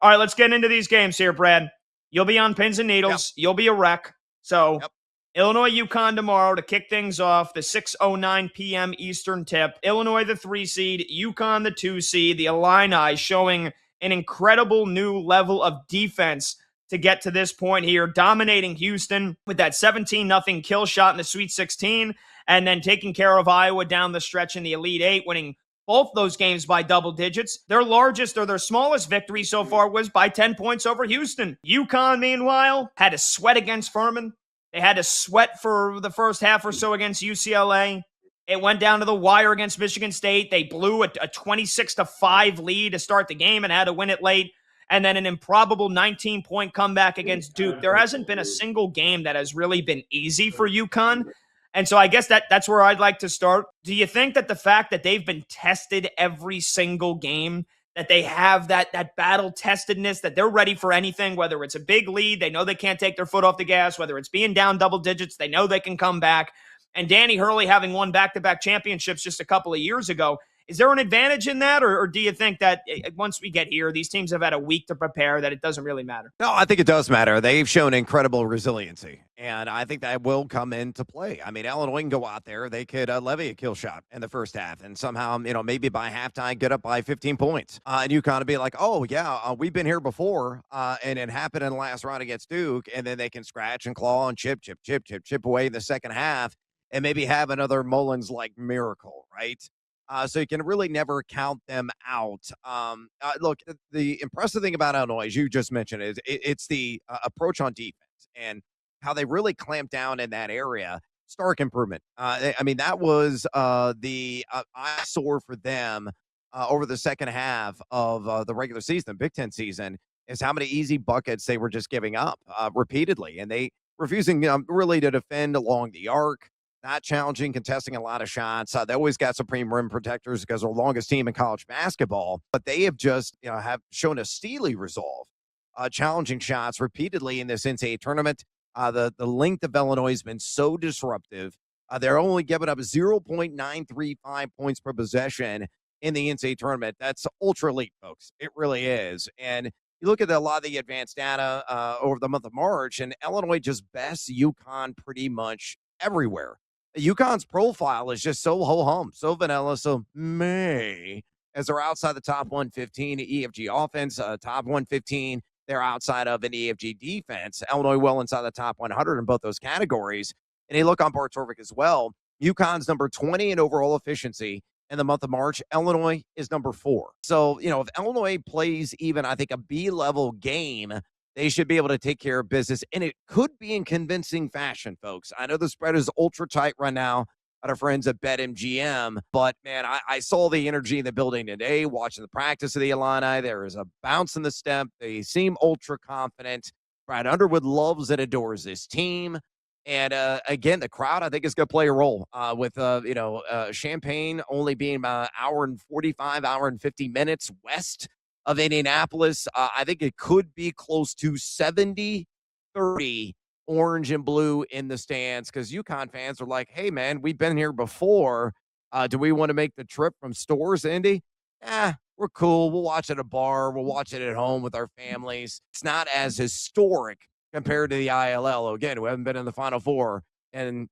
All right, let's get into these games here, Brad. You'll be on pins and needles. Yep. You'll be a wreck. So Illinois, UConn tomorrow to kick things off, the 6:09 p.m. Eastern tip. Illinois, the 3 seed, UConn, the 2 seed. The Illini showing an incredible new level of defense to get to this point here, dominating Houston with that 17-0 kill shot in the Sweet 16, and then taking care of Iowa down the stretch in the Elite Eight, winning both those games by double digits. Their largest or their smallest victory so far was by 10 points over Houston. UConn, meanwhile, had to sweat against Furman. They had to sweat for the first half or so against UCLA. It went down to the wire against Michigan State. They blew a 26-5 lead to start the game and had to win it late. And then an improbable 19-point comeback against Duke. There hasn't been a single game that has really been easy for UConn. And so I guess that's where I'd like to start. Do you think that the fact that they've been tested every single game, that they have that battle-testedness, that they're ready for anything, whether it's a big lead, they know they can't take their foot off the gas, whether it's being down double digits, they know they can come back. And Danny Hurley having won back-to-back championships just a couple of years ago, is there an advantage in that, or do you think that once we get here, these teams have had a week to prepare, that it doesn't really matter? No, I think it does matter. They've shown incredible resiliency, and I think that will come into play. I mean, Illinois can go out there. They could levy a kill shot in the first half, and somehow, maybe by halftime, get up by 15 points. And UConn would be like, oh, yeah, we've been here before, and it happened in the last round against Duke, and then they can scratch and claw and chip away in the second half, and maybe have another Mullins-like miracle, right? So you can really never count them out. Look, the impressive thing about Illinois, as you just mentioned, is it's the approach on defense and how they really clamp down in that area. Stark improvement. I mean, that was the eyesore for them over the second half of the regular season, Big Ten season, is how many easy buckets they were just giving up repeatedly. And they refusing really to defend along the arc. Not challenging, contesting a lot of shots. They always got supreme rim protectors because they're the longest team in college basketball. But they have just, have shown a steely resolve, challenging shots repeatedly in this NCAA tournament. The length of Illinois has been so disruptive. They're only giving up 0.935 points per possession in the NCAA tournament. That's ultra elite, folks. It really is. And you look at a lot of the advanced data over the month of March, and Illinois just bests UConn pretty much everywhere. UConn's profile is just so ho-hum, so vanilla, so meh, as they're outside the top 115 EFG offense, top 115, they're outside of an EFG defense. Illinois well inside the top 100 in both those categories. And you look on Bartorvik as well. UConn's number 20 in overall efficiency in the month of March. Illinois is number 4. So, if Illinois plays even, I think, a B-level game, they should be able to take care of business, and it could be in convincing fashion, folks. I know the spread is ultra tight right now at our friends at BetMGM, but, man, I saw the energy in the building today, watching the practice of the Illini. There is a bounce in the step. They seem ultra confident. Brad Underwood loves and adores this team. And, again, the crowd, I think, is going to play a role with, Champaign only being about an hour and 45, hour and 50 minutes west of Indianapolis. I think it could be close to 70-30 orange and blue in the stands, because UConn fans are like, hey, man, we've been here before. Do we want to make the trip from Stores to Indy? We're cool. We'll watch at a bar. We'll watch it at home with our families. It's not as historic compared to the ILL. Again, we haven't been in the Final Four and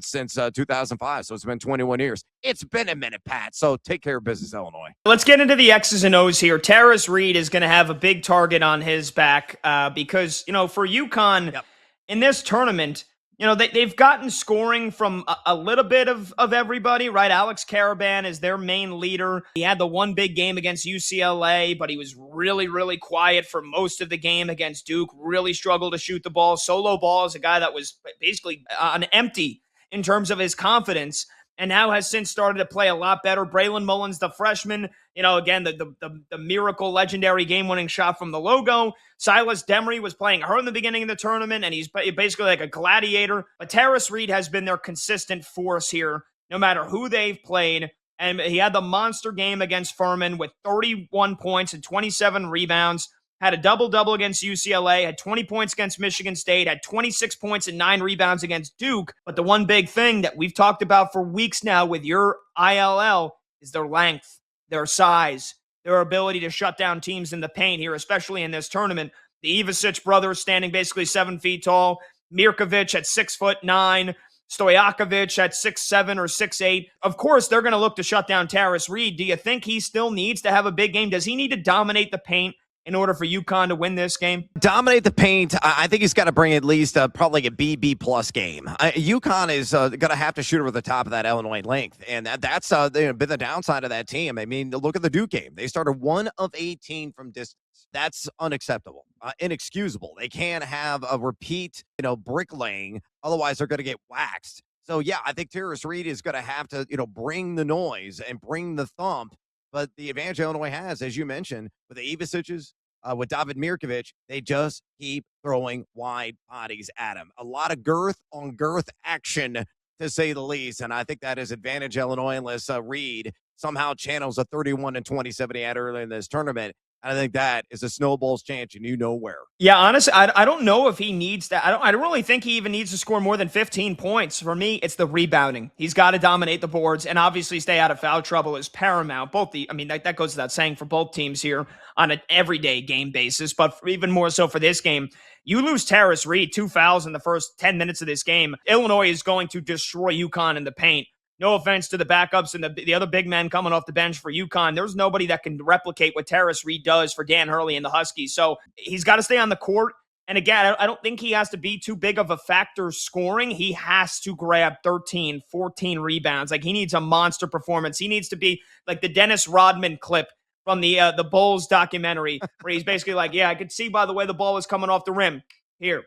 since 2005, so it's been 21 years. It's been a minute, Pat, so take care of business, Illinois. Let's get into the X's and O's here. Tarris Reed is going to have a big target on his back because, for UConn in this tournament, they've gotten scoring from a little bit of everybody, right? Alex Caravan is their main leader. He had the one big game against UCLA, but he was really, really quiet for most of the game against Duke, really struggled to shoot the ball. Solo Ball is a guy that was basically on empty in terms of his confidence, and now has since started to play a lot better. Braylon Mullins, the freshman, again, the miracle legendary game-winning shot from the logo. Silas Demery was playing hurt in the beginning of the tournament, and he's basically like a gladiator. But Tarris Reed has been their consistent force here, no matter who they've played. And he had the monster game against Furman with 31 points and 27 rebounds. Had a double-double against UCLA, had 20 points against Michigan State, had 26 points and 9 rebounds against Duke. But the one big thing that we've talked about for weeks now with your ILL is their length, their size. their ability to shut down teams in the paint here, especially in this tournament. The Ivicic brothers standing basically 7 feet tall. Mirkovic at 6'9", Stojakovic at 6'7" or 6'8". Of course, they're going to look to shut down Tarris Reed. Do you think he still needs to have a big game? Does he need to dominate the paint in order for UConn to win this game? Dominate the paint. I think he's got to bring at least probably a B plus game. UConn is going to have to shoot over the top of that Illinois length, and that's been the downside of that team. I mean, look at the Duke game. They started 1 of 18 from distance. That's unacceptable, inexcusable. They can't have a repeat, bricklaying. Otherwise, they're going to get waxed. So, yeah, I think Tarris Reed is going to have to, bring the noise and bring the thump. But the advantage Illinois has, as you mentioned, with the Ivicics, with David Mirkovic, they just keep throwing wide bodies at him. A lot of girth on girth action, to say the least. And I think that is advantage Illinois unless Reed somehow channels a 31-27 he had earlier in this tournament. I think that is a snowball's chance, and you know where. Yeah, honestly, I don't know if he needs that. I don't really think he even needs to score more than 15 points. For me, it's the rebounding. He's got to dominate the boards, and obviously stay out of foul trouble is paramount. That goes without saying for both teams here on an everyday game basis, but even more so for this game. You lose Tarris Reed, 2 fouls in the first 10 minutes of this game. Illinois is going to destroy UConn in the paint. No offense to the backups and the other big men coming off the bench for UConn. There's nobody that can replicate what Tarris Reed does for Dan Hurley and the Huskies. So he's got to stay on the court. And again, I don't think he has to be too big of a factor scoring. He has to grab 13, 14 rebounds. Like, he needs a monster performance. He needs to be like the Dennis Rodman clip from the Bulls documentary, where he's basically like, yeah, I could see by the way the ball was coming off the rim. Here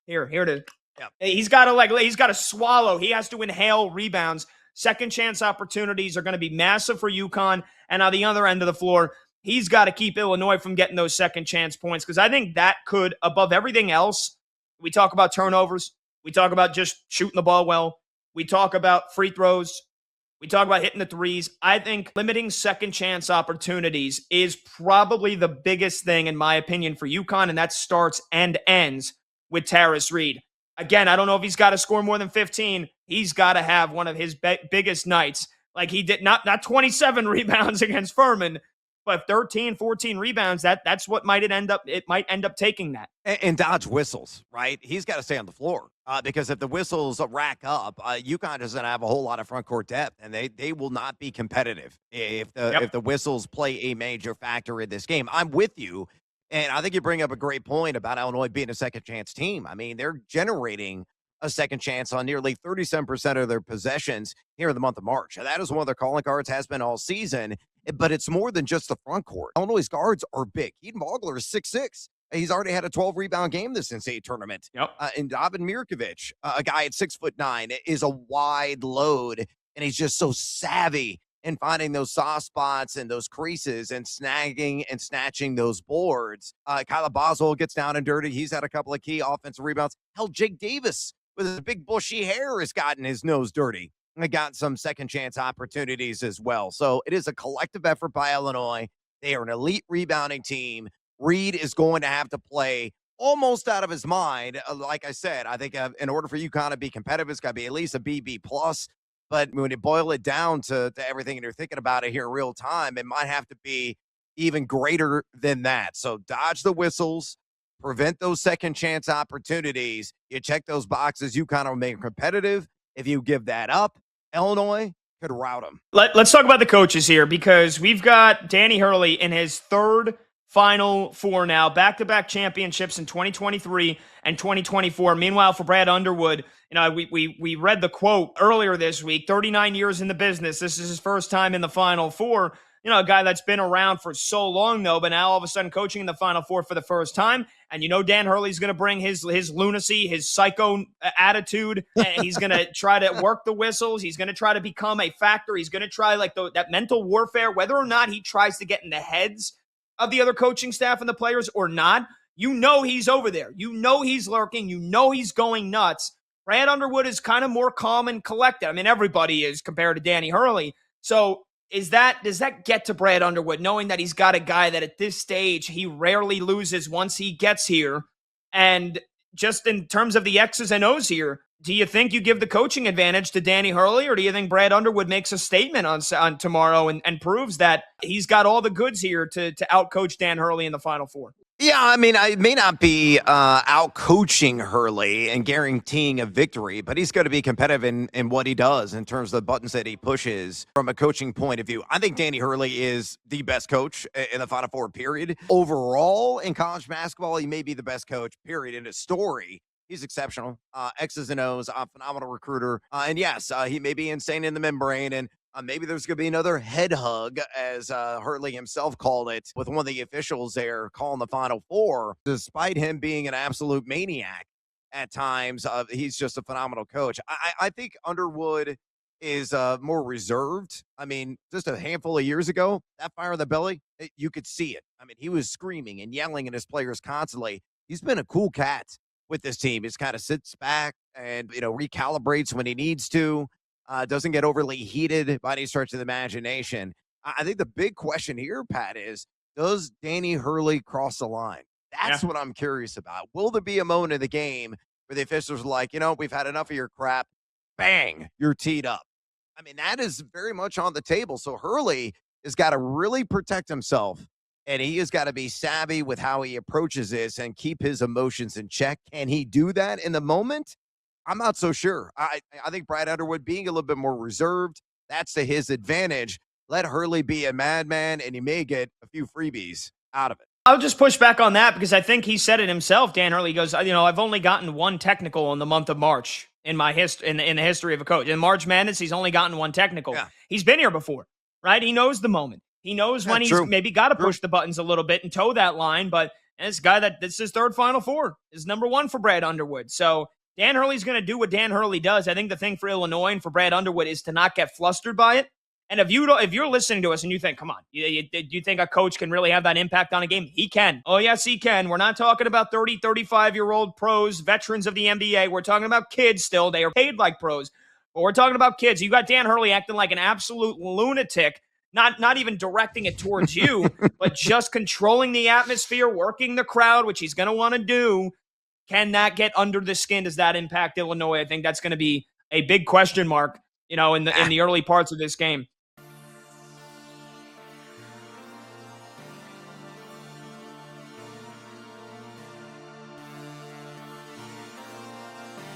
it is. Yeah. He's got to swallow. He has to inhale rebounds. Second chance opportunities are going to be massive for UConn. And on the other end of the floor, he's got to keep Illinois from getting those second chance points, because I think that could, above everything else, we talk about turnovers. We talk about just shooting the ball well. We talk about free throws. We talk about hitting the threes. I think limiting second chance opportunities is probably the biggest thing, in my opinion, for UConn, and that starts and ends with Tarris Reed. Again, I don't know if he's got to score more than 15. He's got to have one of his biggest nights. Like he did, not 27 rebounds against Furman, but 13, 14 rebounds. That's what might end up taking that. And dodge whistles, right? He's got to stay on the floor because if the whistles rack up, UConn doesn't have a whole lot of front court depth, and they will not be competitive if the whistles play a major factor in this game. I'm with you. And I think you bring up a great point about Illinois being a second chance team. I mean, they're generating a second chance on nearly 37% of their possessions here in the month of March. And that is one of their calling cards, has been all season. But it's more than just the front court. Illinois' guards are big. Eden Vogler is 6'6". He's already had a 12-rebound game this NCAA tournament. Yep. And David Mirkovic, a guy at 6'9", is a wide load, and he's just so savvy in finding those soft spots and those creases and snagging and snatching those boards. Kyla Boswell gets down and dirty. He's had a couple of key offensive rebounds. Hell, Jake Davis with his big bushy hair has gotten his nose dirty and got some second chance opportunities as well. So it is a collective effort by Illinois. They are an elite rebounding team. Reed is going to have to play almost out of his mind. Like I said, I think in order for UConn to be competitive, it's got to be at least a BB plus. But when you boil it down to everything and you're thinking about it here in real time, it might have to be even greater than that. So dodge the whistles, prevent those second chance opportunities. You check those boxes, you kind of make competitive. If you give that up, Illinois could rout them. Let's talk about the coaches here, because we've got Danny Hurley in his third Final Four now, back-to-back championships in 2023 and 2024. Meanwhile, for Brad Underwood, we read the quote earlier this week, 39 years in the business. This is his first time in the Final Four. A guy that's been around for so long, though, but now all of a sudden coaching in the Final Four for the first time. And Dan Hurley's going to bring his lunacy, his psycho attitude, and he's going to try to work the whistles. He's going to try to become a factor. He's going to try that mental warfare, whether or not he tries to get in the heads of the other coaching staff and the players or not. He's over there. He's lurking. He's going nuts. Brad Underwood is kind of more calm and collected. I mean, everybody is compared to Danny Hurley. So does that get to Brad Underwood, knowing that he's got a guy that at this stage he rarely loses once he gets here? And just in terms of the X's and O's here, do you think you give the coaching advantage to Danny Hurley, or do you think Brad Underwood makes a statement on tomorrow and proves that he's got all the goods here to outcoach Dan Hurley in the Final Four? Yeah, I mean, I may not be out coaching Hurley and guaranteeing a victory, but he's going to be competitive in what he does in terms of the buttons that he pushes from a coaching point of view. I think Danny Hurley is the best coach in the Final Four, period. Overall, in college basketball, he may be the best coach, period. In his story, he's exceptional. X's and O's, a phenomenal recruiter. And yes, he may be insane in the membrane, and maybe there's going to be another head hug, as Hurley himself called it, with one of the officials there calling the Final Four. Despite him being an absolute maniac at times, he's just a phenomenal coach. I think Underwood is more reserved. I mean, just a handful of years ago, that fire in the belly, you could see it. I mean, he was screaming and yelling at his players constantly. He's been a cool cat with this team. He just kind of sits back and, recalibrates when he needs to. Doesn't get overly heated by any stretch of the imagination. I think the big question here, Pat, is does Danny Hurley cross the line? That's what I'm curious about. Will there be a moment in the game where the officials are like, we've had enough of your crap. Bang, you're teed up. I mean, that is very much on the table. So Hurley has got to really protect himself, and he has got to be savvy with how he approaches this and keep his emotions in check. Can he do that in the moment? I'm not so sure. I think Brad Underwood being a little bit more reserved, that's to his advantage. Let Hurley be a madman, and he may get a few freebies out of it. I'll just push back on that because I think he said it himself. Dan Hurley goes, I've only gotten one technical in the month of March in my in the history of a coach. In March Madness, he's only gotten one technical. Yeah. He's been here before, right? He knows the moment. He knows when he's maybe got to push the buttons a little bit and toe that line. But this guy this is his third Final Four, is number one for Brad Underwood. So Dan Hurley's going to do what Dan Hurley does. I think the thing for Illinois and for Brad Underwood is to not get flustered by it. And if you're listening to us and you think, come on, you think a coach can really have that impact on a game? He can. Oh, yes, he can. We're not talking about 30, 35-year-old pros, veterans of the NBA. We're talking about kids still. They are paid like pros. But we're talking about kids. You got Dan Hurley acting like an absolute lunatic, not even directing it towards you, but just controlling the atmosphere, working the crowd, which he's going to want to do. Can that get under the skin? Does that impact Illinois? I think that's going to be a big question mark, in the early parts of this game.